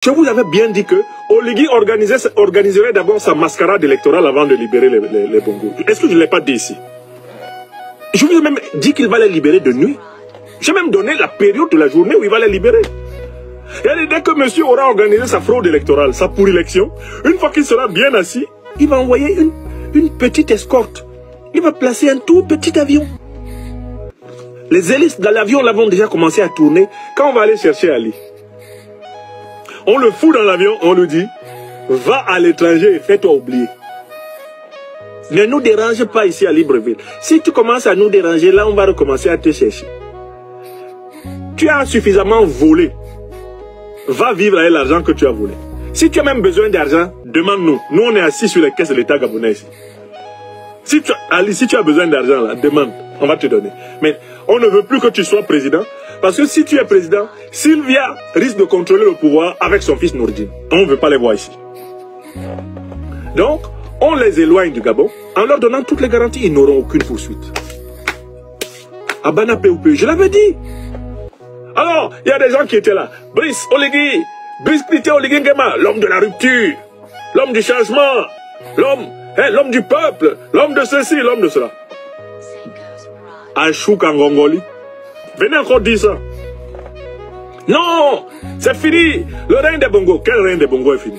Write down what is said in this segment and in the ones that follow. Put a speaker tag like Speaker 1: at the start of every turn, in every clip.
Speaker 1: Je vous avais bien dit que Oligui organiserait d'abord sa mascarade électorale avant de libérer les Bongos. Est-ce que je ne l'ai pas dit ici? Je vous ai même dit qu'il va les libérer de nuit. J'ai même donné la période de la journée où il va les libérer. Et dès que monsieur aura organisé sa fraude électorale, sa pour-élection, une fois qu'il sera bien assis, il va envoyer une petite escorte. Il va placer un tout petit avion. Les hélices de l'avion là vont déjà commencer à tourner quand on va aller chercher Ali. On le fout dans l'avion, on lui dit, va à l'étranger et fais-toi oublier. Ne nous dérange pas ici à Libreville. Si tu commences à nous déranger, là on va recommencer à te chercher. Tu as suffisamment volé. Va vivre avec l'argent que tu as volé. Si tu as même besoin d'argent, demande-nous. Nous on est assis sur les caisses de l'État gabonais ici. Si tu as besoin d'argent là, demande. On va te donner. Mais on ne veut plus que tu sois président. Parce que si tu es président, Sylvia risque de contrôler le pouvoir avec son fils Nourdine. On ne veut pas les voir ici. Donc, on les éloigne du Gabon en leur donnant toutes les garanties. Ils n'auront aucune poursuite. Abana P.O.P. Je l'avais dit. Alors, il y a des gens qui étaient là. Brice Oligui, Brice Clité Oligui Nguema, l'homme de la rupture, l'homme du changement, l'homme du peuple, l'homme de ceci, l'homme de cela. Achou Kangongoli. Venez encore dire ça. Non, c'est fini. Le règne des Bongos. Quel règne des Bongos est fini?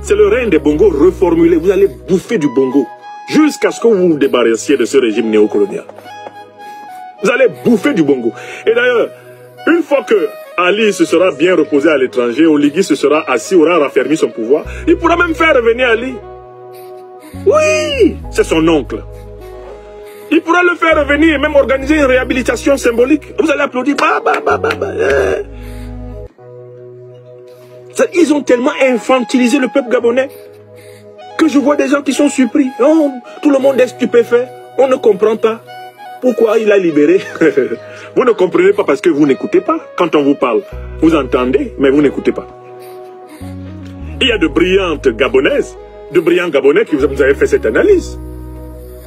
Speaker 1: C'est le règne des Bongos reformulé. Vous allez bouffer du Bongo jusqu'à ce que vous vous débarrassiez de ce régime néocolonial. Vous allez bouffer du Bongo. Et d'ailleurs, une fois que Ali se sera bien reposé à l'étranger, Oligui se sera assis, aura raffermi son pouvoir, il pourra même faire revenir Ali. Oui, c'est son oncle. Il pourra le faire revenir et même organiser une réhabilitation symbolique. Vous allez applaudir. Ils ont tellement infantilisé le peuple gabonais que je vois des gens qui sont surpris. Oh, tout le monde est stupéfait. On ne comprend pas pourquoi il a libéré. Vous ne comprenez pas parce que vous n'écoutez pas. Quand on vous parle, vous entendez, mais vous n'écoutez pas. Il y a de brillantes Gabonaises, de brillants Gabonais qui vous avez fait cette analyse.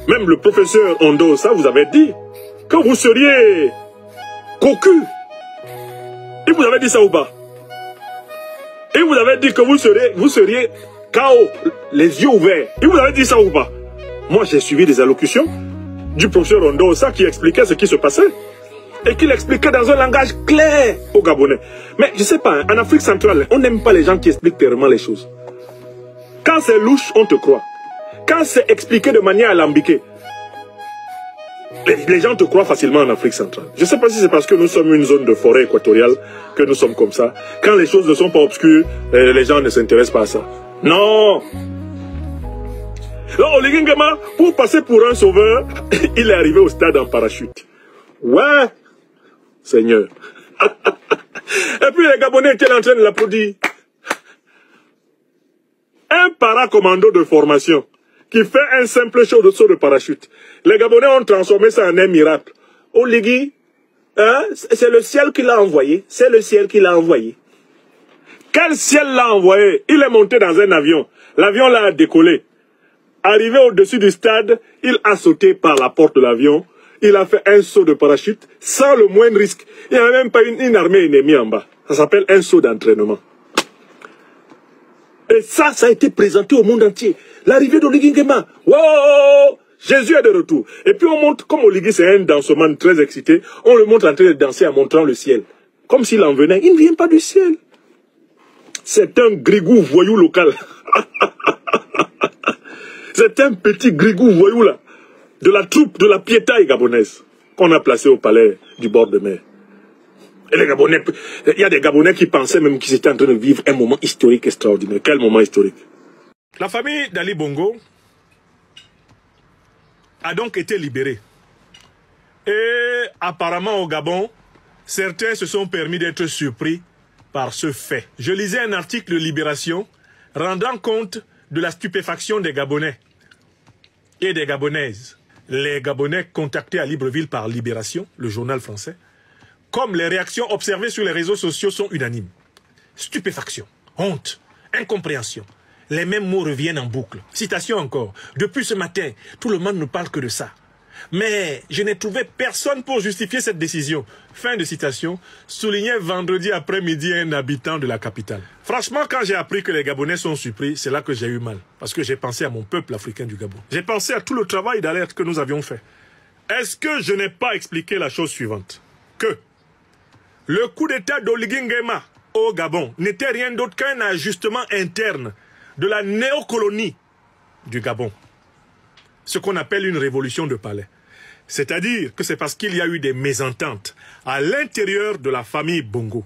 Speaker 1: Même le professeur Ondosa vous avait dit que vous seriez cocu. Il vous avait dit ça ou pas? Il vous avait dit que vous seriez KO, les yeux ouverts. Il vous avait dit ça ou pas? Moi, j'ai suivi des allocutions du professeur Ondosa qui expliquait ce qui se passait. Et qui l'expliquait dans un langage clair aux Gabonais. Mais je ne sais pas, en Afrique centrale, on n'aime pas les gens qui expliquent clairement les choses. Quand c'est louche, on te croit. Quand c'est expliqué de manière alambiquée, les gens te croient facilement en Afrique centrale. Je ne sais pas si c'est parce que nous sommes une zone de forêt équatoriale que nous sommes comme ça. Quand les choses ne sont pas obscures, les gens ne s'intéressent pas à ça. Non! Alors, Oligui Nguema, pour passer pour un sauveur, il est arrivé au stade en parachute. Ouais, Seigneur. Et puis les Gabonais étaient en train de l'applaudir. Un paracommando de formation qui fait un simple saut de parachute. Les Gabonais ont transformé ça en un miracle. Oligui, hein, c'est le ciel qui l'a envoyé. C'est le ciel qui l'a envoyé. Quel ciel l'a envoyé? Il est monté dans un avion. L'avion l'a décollé. Arrivé au-dessus du stade, il a sauté par la porte de l'avion. Il a fait un saut de parachute sans le moindre risque. Il n'y avait même pas une armée ennemie en bas. Ça s'appelle un saut d'entraînement. Et ça a été présenté au monde entier. L'arrivée d'Oligui Nguema. Wow! Jésus est de retour. Et puis on montre, comme Oligui c'est un danseman très excité, on le montre en train de danser en montrant le ciel. Comme s'il en venait. Il ne vient pas du ciel. C'est un grigou voyou local. C'est un petit grigou voyou là. De la troupe de la piétaille gabonaise qu'on a placé au palais du bord de mer. Et les Gabonais, il y a des Gabonais qui pensaient même qu'ils étaient en train de vivre un moment historique extraordinaire. Quel moment historique? La famille d'Ali Bongo a donc été libérée. Et apparemment au Gabon, certains se sont permis d'être surpris par ce fait. Je lisais un article de Libération rendant compte de la stupéfaction des Gabonais et des Gabonaises. Les Gabonais contactés à Libreville par Libération, le journal français, comme les réactions observées sur les réseaux sociaux sont unanimes. Stupéfaction, honte, incompréhension. Les mêmes mots reviennent en boucle. Citation encore. Depuis ce matin, tout le monde ne parle que de ça. Mais je n'ai trouvé personne pour justifier cette décision. Fin de citation, soulignait vendredi après-midi un habitant de la capitale. Franchement, quand j'ai appris que les Gabonais sont surpris, c'est là que j'ai eu mal. Parce que j'ai pensé à mon peuple africain du Gabon. J'ai pensé à tout le travail d'alerte que nous avions fait. Est-ce que je n'ai pas expliqué la chose suivante? Que le coup d'état d'Oligui Nguema au Gabon n'était rien d'autre qu'un ajustement interne de la néocolonie du Gabon. Ce qu'on appelle une révolution de palais. C'est-à-dire que c'est parce qu'il y a eu des mésententes à l'intérieur de la famille Bongo,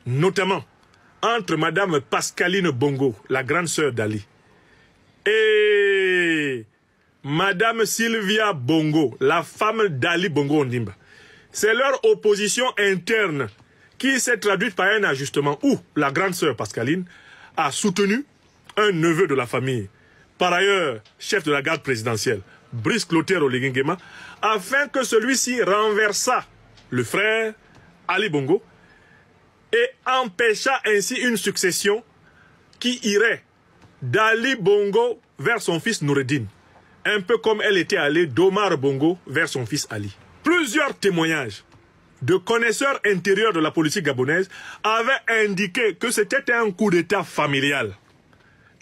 Speaker 1: notamment entre Madame Pascaline Bongo, la grande sœur d'Ali, et Madame Sylvia Bongo, la femme d'Ali Bongo Ondimba. C'est leur opposition interne qui s'est traduite par un ajustement où la grande sœur Pascaline a soutenu un neveu de la famille, par ailleurs chef de la garde présidentielle, Brice Clotaire Oligui Nguema, afin que celui-ci renversât le frère Ali Bongo et empêcha ainsi une succession qui irait d'Ali Bongo vers son fils Noureddin, un peu comme elle était allée d'Omar Bongo vers son fils Ali. Plusieurs témoignages de connaisseurs intérieurs de la politique gabonaise avaient indiqué que c'était un coup d'état familial,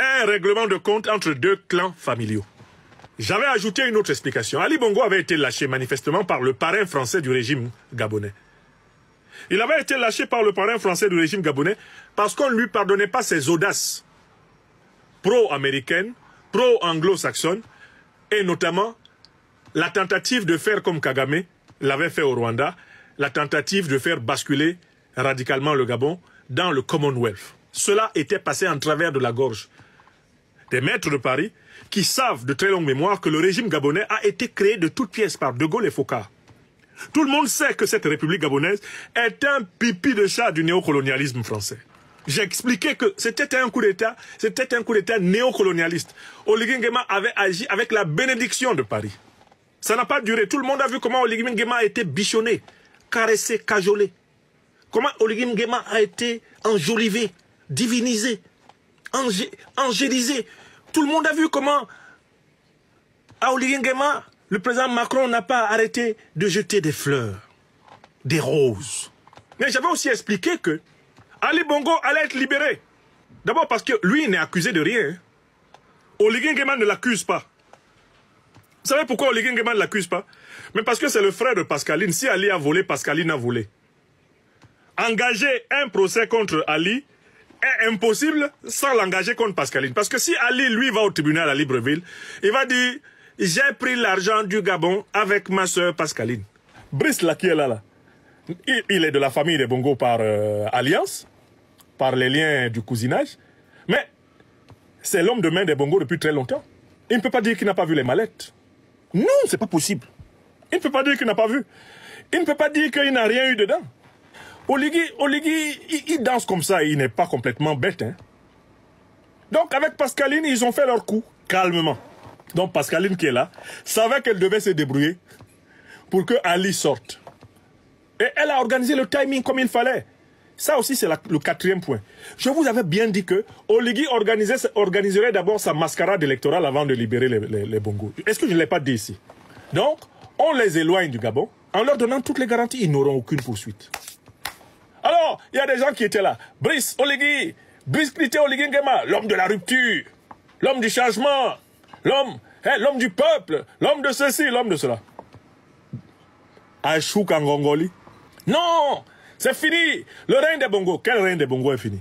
Speaker 1: un règlement de compte entre deux clans familiaux. J'avais ajouté une autre explication. Ali Bongo avait été lâché manifestement par le parrain français du régime gabonais. Il avait été lâché par le parrain français du régime gabonais parce qu'on ne lui pardonnait pas ses audaces pro-américaines, pro-anglo-saxonnes, et notamment la tentative de faire comme Kagame l'avait fait au Rwanda, la tentative de faire basculer radicalement le Gabon dans le Commonwealth. Cela était passé en travers de la gorge des maîtres de Paris qui savent de très longue mémoire que le régime gabonais a été créé de toutes pièces par De Gaulle et Foccart. Tout le monde sait que cette République gabonaise est un pipi de chat du néocolonialisme français. J'ai expliqué que c'était un coup d'État néocolonialiste. Oligui Nguema avait agi avec la bénédiction de Paris. Ça n'a pas duré. Tout le monde a vu comment Oligui Nguema a été bichonné, caressé, cajolé. Comment Oligui Nguema a été enjolivé, divinisé, angélisé. Tout le monde a vu comment à Oligui Nguema, le président Macron n'a pas arrêté de jeter des fleurs, des roses. Mais j'avais aussi expliqué que Ali Bongo allait être libéré. D'abord parce que lui, il n'est accusé de rien. Oligui Nguema ne l'accuse pas. Vous savez pourquoi Oligui Nguema ne l'accuse pas? Mais parce que c'est le frère de Pascaline. Si Ali a volé, Pascaline a volé. Engager un procès contre Ali est impossible sans l'engager contre Pascaline. Parce que si Ali, lui, va au tribunal à Libreville, il va dire « J'ai pris l'argent du Gabon avec ma soeur Pascaline ». Brice, là, qui est là, il est de la famille des Bongo par alliance, par les liens du cousinage, mais c'est l'homme de main des Bongo depuis très longtemps. Il ne peut pas dire qu'il n'a pas vu les mallettes. Non, c'est pas possible. Il ne peut pas dire qu'il n'a pas vu. Il ne peut pas dire qu'il n'a rien eu dedans. Oligui, il danse comme ça, il n'est pas complètement bête. Hein. Donc avec Pascaline, ils ont fait leur coup, calmement. Donc Pascaline qui est là, savait qu'elle devait se débrouiller pour que Ali sorte. Et elle a organisé le timing comme il fallait. Ça aussi, c'est le quatrième point. Je vous avais bien dit que Oligui organiserait d'abord sa mascarade électorale avant de libérer les Bongo. Est-ce que je ne l'ai pas dit ici? Donc, on les éloigne du Gabon. En leur donnant toutes les garanties, ils n'auront aucune poursuite. Alors, il y a des gens qui étaient là. Brice Oligui, Brice Oligui Nguema, l'homme de la rupture, l'homme du changement, l'homme du peuple, l'homme de ceci, l'homme de cela. Achou Kangongoli. Non, c'est fini. Le règne des Bongo. Quel règne des Bongo est fini?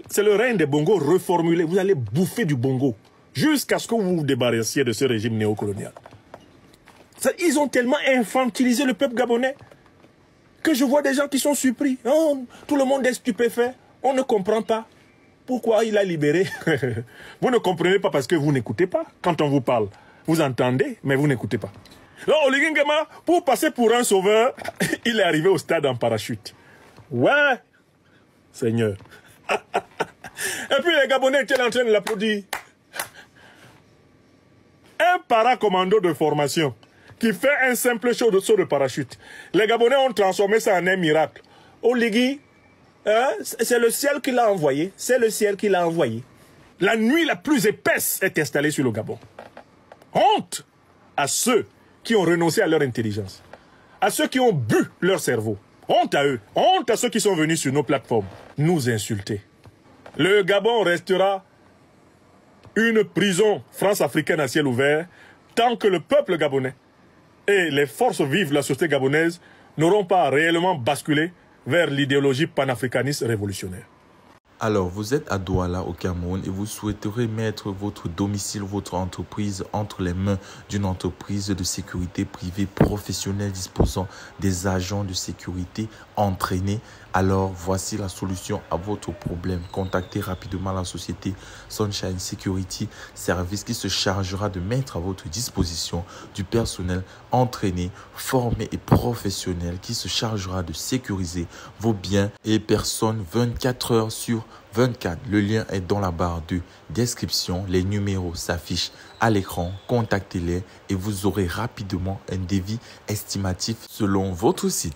Speaker 1: C'est le règne des Bongo reformulé. Vous allez bouffer du Bongo jusqu'à ce que vous vous débarrassiez de ce régime néocolonial. Ils ont tellement infantilisé le peuple gabonais que je vois des gens qui sont surpris. Oh, tout le monde est stupéfait. On ne comprend pas pourquoi il a libéré. Vous ne comprenez pas parce que vous n'écoutez pas. Quand on vous parle, vous entendez, mais vous n'écoutez pas. Donc, Oligui Nguema, pour passer pour un sauveur, il est arrivé au stade en parachute. Ouais, Seigneur. Et puis les Gabonais étaient en train de l'applaudir. Un paracommando de formation qui fait un simple saut de parachute. Les Gabonais ont transformé ça en un miracle. Oligui, c'est le ciel qui l'a envoyé. C'est le ciel qui l'a envoyé. La nuit la plus épaisse est installée sur le Gabon. Honte à ceux qui ont renoncé à leur intelligence, à ceux qui ont bu leur cerveau. Honte à eux, honte à ceux qui sont venus sur nos plateformes nous insulter. Le Gabon restera une prison France-africaine à ciel ouvert tant que le peuple gabonais et les forces vives de la société gabonaise n'auront pas réellement basculé vers l'idéologie panafricaniste révolutionnaire.
Speaker 2: Alors, vous êtes à Douala au Cameroun et vous souhaiterez mettre votre domicile, votre entreprise entre les mains d'une entreprise de sécurité privée professionnelle disposant des agents de sécurité entraînés. Alors, voici la solution à votre problème. Contactez rapidement la société Sunshine Security Service qui se chargera de mettre à votre disposition du personnel entraîné, formé et professionnel qui se chargera de sécuriser vos biens et personnes 24 heures sur 24. Le lien est dans la barre de description. Les numéros s'affichent à l'écran. Contactez-les et vous aurez rapidement un devis estimatif selon votre site.